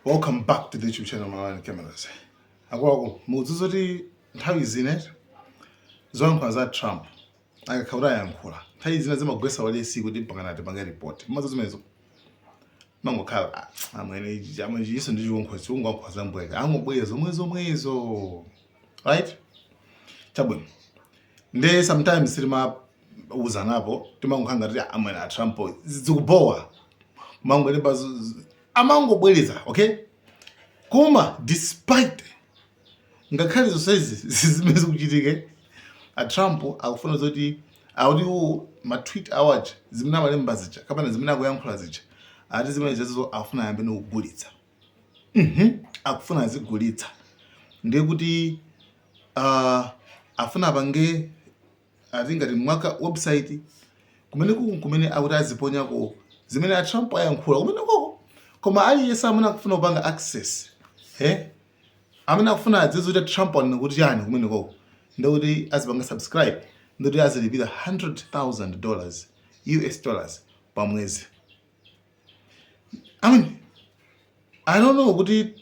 Welcome back to the YouTube channel, my cameras. Agwako muzuzuri nthawi zine zoyankhula za Trump akakhaula yankhula nthawi zine zimagwesa walesi kuti mpangana tipanga report mazo zimenezo mangokhala amwene iso ndi chiwonkho za mbweka angobweza mwezo right chabwino nde sometimes silima uzanapo timangokhanga kuti amwene a Trump zikubowa mangwene bazo amangobweleza okay koma despite ngakhale zonsezi zimene zikuchitike a Trump akufuna zoti audio ma tweet awaji zimene amalemba zija kapena zimene akuyankhula zija ati zimene zezo afuna yambe nokugulitsa akufuna azigulitsa ndiye kuti afuna pange ati ngati mwaka website kumene akuti aziponyako zimene a Trump ayankhula kumene koko koma aliyense amene akufuna kupanga access amene akufuna adziwe kuti Trump anena kuti yani kumene koko ndikuti azipanga subscribe ndikuti azilipira $100,000 US dollars pa mwezi. I mean, I don't know kuti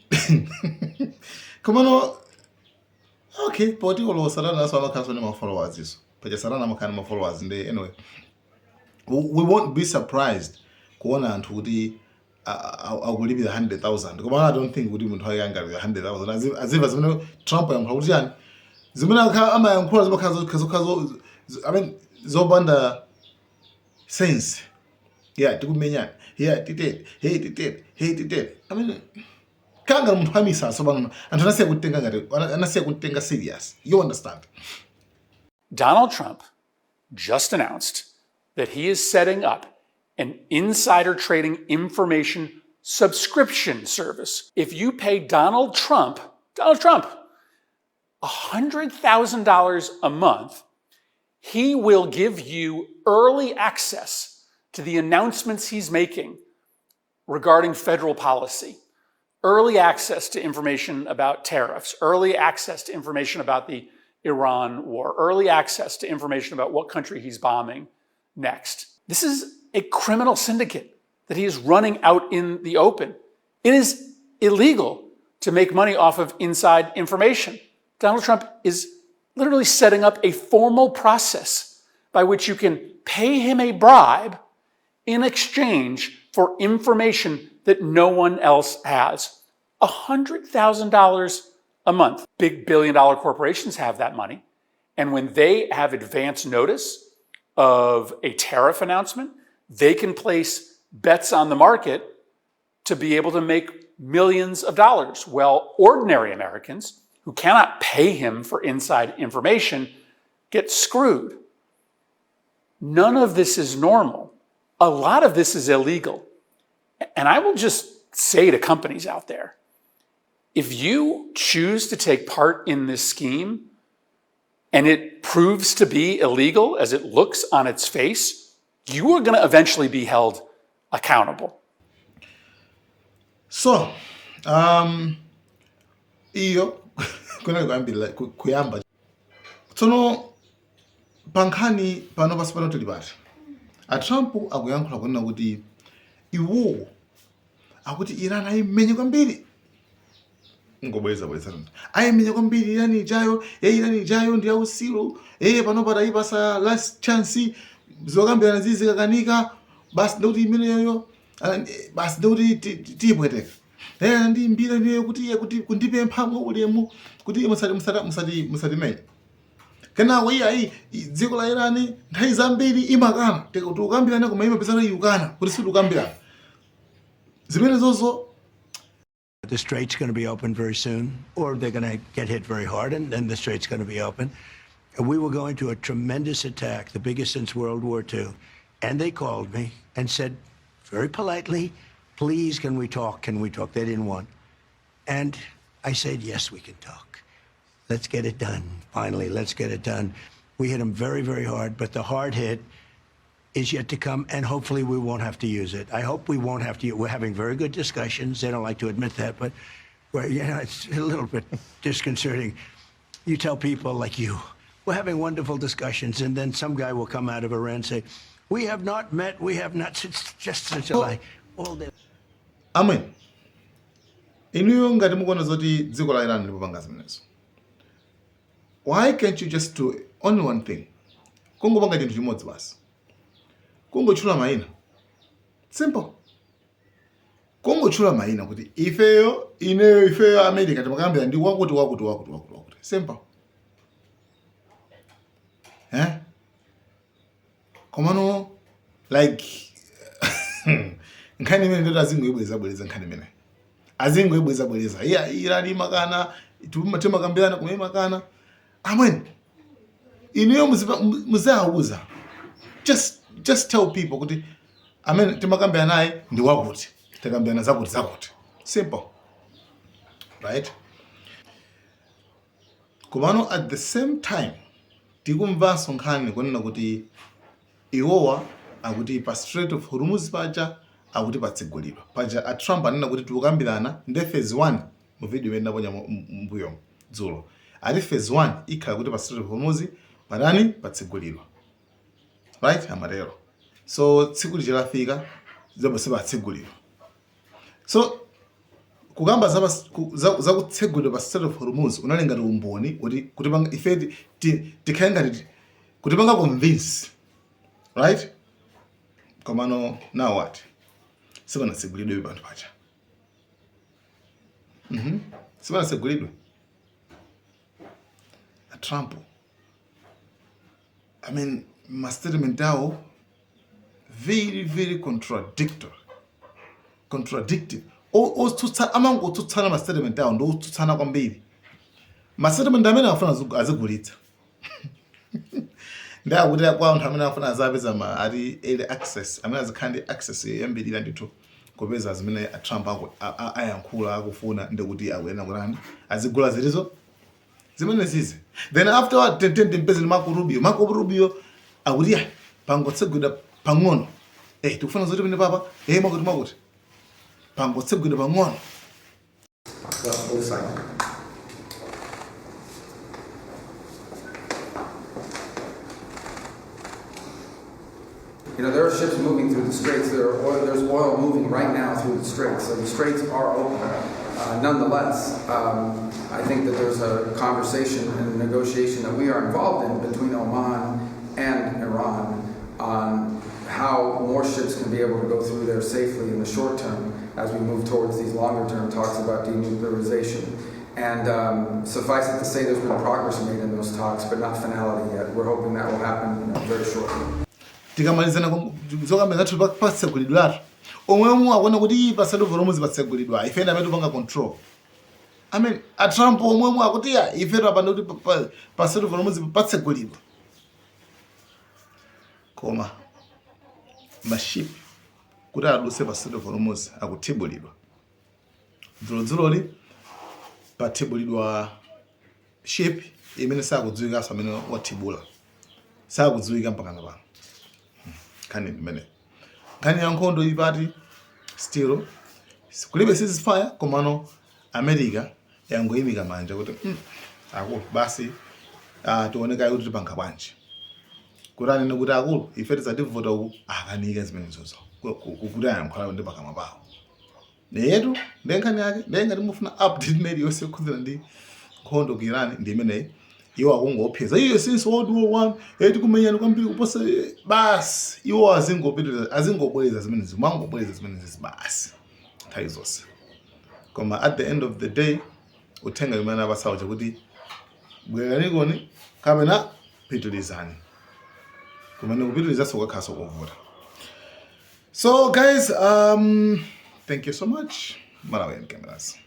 komano okay poti olo sarana so amakhaso nema followers iso paja sarana amakana ma followers nde anyway we won't be surprised kuona anthu kuti akulipira $100,000 koma I don't think kuti munthu ayanga $100,000 aziva zimene Trump yankhula kuti yani zimene amayankhula zimakhazo I mean zobanda sense yeah tikumenyana yeah titete hey titete I mean kanga munthu amisa so bana anthu anasiya kutenga serious you understand. Donald Trump just announced that he is setting up an insider trading information subscription service. If you pay Donald Trump $100,000 a month, he will give you early access to the announcements he's making regarding federal policy, early access to information about tariffs, early access to information about the Iran war, early access to information about what country he's bombing next. This is a criminal syndicate that he is running out in the open. It is illegal to make money off of inside information. Donald Trump is literally setting up a formal process by which you can pay him a bribe in exchange for information that no one else has. $100,000 a month. Big billion-dollar corporations have that money. And when they have advance notice of a tariff announcement, they can place bets on the market to be able to make millions of dollars. Well, ordinary Americans who cannot pay him for inside information get screwed. None of this is normal. A lot of this is illegal. And I will just say to companies out there, if you choose to take part in this scheme and it proves to be illegal as it looks on its face, you are going to eventually be held accountable. So, iyo kuna kwambila kuyamba tsono pankhani pano pasipano tulibati a Trump akuyankhula kunena kuti iwo akuti Iran ayimenye kwambiri ngobweza ayimenye kwambiri Iran ijayo ndi ausilu pano patayipasa last chance zokambirana zizikakanika basi ndikuti imeneyo basi ndikuti tiyipweteka ndi mbira niyo kuti kundipempha ulemu kuti musatimenye kenako iyayi dziko la Iran nthawi zambiri imakana kuti ukambirana koma imapezana iukana kuti sitikukambirana zimene zozo. The strait's going to be open very soon, or they're going to get hit very hard, and then the strait's going to be open. And we were going to a tremendous attack, the biggest since World War II. And they called me and said, very politely, please, can we talk? Can we talk? They didn't want. And I said, yes, we can talk. Let's get it done. Finally, let's get it done. We hit them very, very hard, but the hard hit is yet to come, and hopefully we won't have to use it. I hope we won't have to. We're having very good discussions. They don't like to admit that, but it's a little bit disconcerting. You tell people like you, we're having wonderful discussions, and then some guy will come out of Iran and say, we have not met, we have not, it's just such a lie. All this. Amen. inuyo ngati mukuona zoti dziko la Iran lipopanga zimenezo, why can't you just do only one thing? Kungopanga chinthu chimodzi basi, kungotchula mayina, simple. Kungotchula mayina kuti ifeyo America timakambira ndi wakuti, simple. Komano like nkhani imene ndoti azingoibweza nkhani imene azingoibweza iya irali makana timakambirana kumene makana amweni inuyo muzauza just tell people kuti amene timakambirana naye ndi wakuti, tikambirana zakuti, simple, right? Komano at the same time tikumvanso nkhani kunena kuti iwowa akuti pa Strait of Hormuz paja akuti patsegulidwa paja. A Trump anena kuti tikukambirana ndi phase 1 mu video imene ndaponya mbuyo dzulo, ati phase 1 ikhala kuti pa Strait of Hormuz padani patsegulidwa, right? Amatero. So tsiku lichilafika zonse patsegulidwa. So kugamba za kutsegulidwa pa Strait of Hormuz unali ngati umboni kuti panga ife tikhale ngati kuti panga convince, right? Komano now what? Sipanatsegulidwe panthu paja. Sipanatsegulidwe. A Trump, I mean, my statement now very contradictory. Amangotutsana ma statement awo ndo tutsana kwambiri. Ma statement amene afuna azigulitsa. Ndakuti kwa anthu amene afuna azapeza ma ali early access, amene azikhandi access yambirira ndithu kupeza zimene a Trump ayankhula akufuna ndikuti akuyena kulani azigula zilizo zimene zizi. Then afterward mpezeni Marco Rubio akuti pangotsegulidwa pang'ono. Tikufuna zoti pene papa mwakuti pangotsegulidwa pang'ono. You know, there are ships moving through the straits. There's oil moving right now through the straits. So the straits are open. Nonetheless, I think that there's a conversation and a negotiation that we are involved in between Oman and Iran on how more ships can be able to go through there safely in the short term as we move towards these longer term talks about denuclearization. And suffice it to say, there's been progress made in those talks, but not finality yet. We're hoping that will happen very shortly. Tikamalizana zokambeza tuli patsegulidwa omwe akuona kuti pa Strait of Hormuz patsegulidwa ife ndamene tupanga control. I mean, a Trump omwe akuti ife tapanda kuti pa Strait of Hormuz patsegulidwa. Koma maship kuti aduse pa Strait of Hormuz akuthibulidwa. Dzuloli pathibulidwa ship imene sakudziwika amene wathibula. Sakudziwika mpaka napano. Kani mene. Kani yankhondo ipati still kulibe ceasefire komano America yangoyimika manja kuti akulu basi tuoneka kuti tipanga bwanji. Kurani nokuti akulu ife tizativota uku akanika zimene zozo. Kuti ayankhola ndi pakama pawo. Neyetu ndenkani yake ndenga timufuna update made yose kudzera ndi nkhondo ku Iran ndi imeneyi. Iwo akungopheza iyo since World War I tikumenyana kwambiri kuposa basi iwo azingobweleza zimene zimangobweleza zimene basi nthawi zonse. Koma at the end of the day uthenga imene abasawo kuti bweranikoni kapena pitulizani kumene kupitiliza sokakhaso kovota. So guys, thank you so much. Malawi cameras.